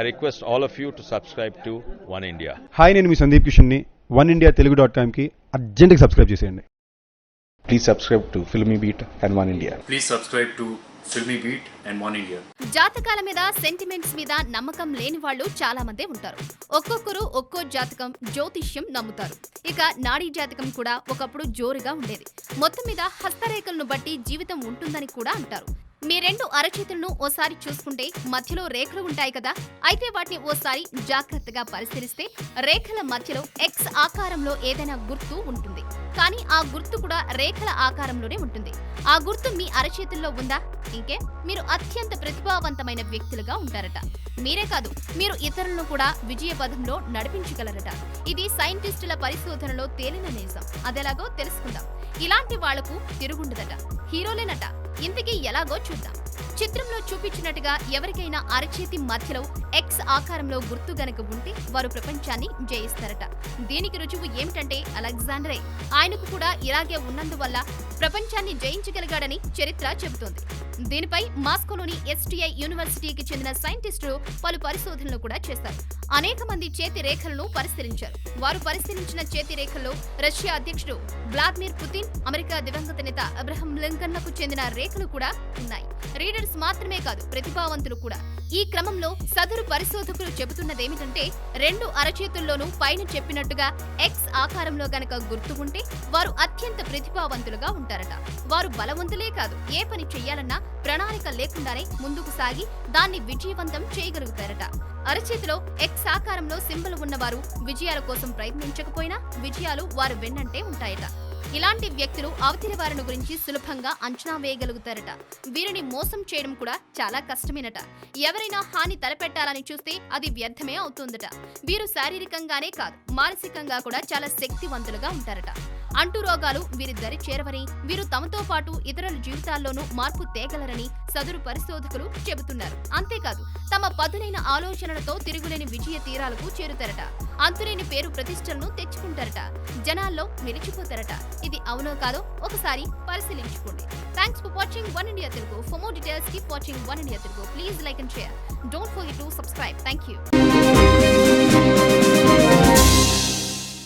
I request all of you to subscribe to One India. Hi, నేను మీ Sandeep కిషన్ని. One India తెలుగు.com అర్జెంట్గా subscribe చేసేయండి. Please subscribe to Filmy Beat and One India. Please subscribe to Filmy Beat and One India. జాతకాల మీద sentiments మీద నమ్మకం లేని వాళ్ళు చాలా మందే ఉంటారు. ఒక్కొక్కరు ఒక్కో జాతకం జ్యోతిష్యం నమ్ముతారు. ఇక నాడీ జాతకం కూడా ఒకప్పుడు జోరుగా ఉండేది. మొత్తం మీద హస్తరేఖలను బట్టి జీవితం ఉంటుందని కూడా అంటారు. మీ రెండు అరచేతులను ఓసారి చూసుకుంటే మధ్యలో రేఖలు ఉంటాయి కదా, అయితే వాటిని ఓసారి జాగ్రత్తగా పరిశీలిస్తే రేఖల మధ్యలో ఎక్స్ ఆకారంలో ఏదైనా గుర్తు ఉంటుంది. కానీ ఆ గుర్తు కూడా రేఖల ఆకారంలోనే ఉంటుంది. ఆ గుర్తు మీ అరచేతుల్లో ఉందా? ఇంకే మీరు అత్యంత ప్రతిభావంతమైన వ్యక్తులుగా ఉంటారట. మీరే కాదు, మీరు ఇతరులను కూడా విజయ పథంలో నడిపించగలరట. ఇది సైంటిస్టుల పరిశోధనలో తేలిన నిజం. అదెలాగో తెలుసుకుందాం. ఇలాంటి వాళ్లకు తిరుగుండదట. హీరోలేనట. ఇంతకీ ఎలాగో చూద్దాం. చిత్రంలో చూపించినట్టుగా ఎవరికైనా అరచేతి మధ్యలో ఎక్స్ ఆకారంలో గుర్తు గనక ఉంటే వారు ప్రపంచాన్ని జయిస్తారట. దీనికి రుజువు ఏమిటంటే అలెగ్జాండరే. ఆయనకు కూడా ఇలాగే ఉన్నందువల్ల ప్రపంచాన్ని జయించగలిగాడని చరిత్ర చెబుతోంది. దీనిపై మాస్కోలోని STI యూనివర్సిటీకి చెందిన సైంటిస్టులు పలు పరిశోధనలు కూడా చేశారు. అనేక మంది చేతి రేఖలను పరిశీలించారు. వారు పరిశీలించిన చేతి రేఖల్లో రష్యా అధ్యక్షుడు వ్లాదిమిర్ పుతిన్, అమెరికా దివంగత నేత అబ్రహం లింకన్లకు చెందిన రేఖలు కూడా ఉన్నాయి. రీడర్స్ మాత్రమే కాదు, ప్రతిభావంతులు కూడా. ఈ క్రమంలో సదరు పరిశోధకులు చెబుతున్నదేమిటంటే, రెండు అరచేతుల్లోనూ పైన చెప్పినట్టుగా ఎక్స్ ఆకారంలో గనక గుర్తు ఉంటే వారు అత్యంత ప్రతిభావంతులుగా ఉంటారట. వారు బలవంతులే కాదు, ఏ పని చెయ్యాలన్నా ప్రణాళిక లేకుండానే ముందుకు సాగి దాన్ని విజయవంతం చేయగలుగుతారట. అరచేతిలో ఎక్స్ ఆకారంలో సింబల్ ఉన్నవారు విజయాల కోసం ప్రయత్నించకపోయినా విజయాలు వారు వెన్నంటే ఉంటాయట. ఇలాంటి వ్యక్తులు అవతలి వారిని గురించి సులభంగా అంచనా వేయగలుగుతారట. వీరిని మోసం చేయడం కూడా చాలా కష్టమేనట. ఎవరైనా హాని తలపెట్టాలని చూస్తే అది వ్యర్థమే అవుతుందట. వీరు శారీరకంగానే కాదు, మానసికంగా కూడా చాలా శక్తివంతులుగా ఉంటారట. అంటు రోగాలు వీరి దరి చేరవని, వీరు తమతో పాటు ఇతరుల జీవితాల్లోనూ మార్పు తేగలరని సదరు పరిశోధకులు చెబుతున్నారు. అంతేకాదు, తమ పదునైన ఆలోచనలతో తిరుగులేని విజయ తీరాలకు చేరుతారట. అంతులేని పేరు ప్రతిష్టలను తెచ్చుకుంటారట. జనాల్లో నిలిచిపోతారట. ఇది అవునో కాదో ఒకసారి పరిశీలించుకోండి. Thanks for watching One India Telugu. For more details keep watching One India Telugu. Please like and share. Don't forget to subscribe. Thank you.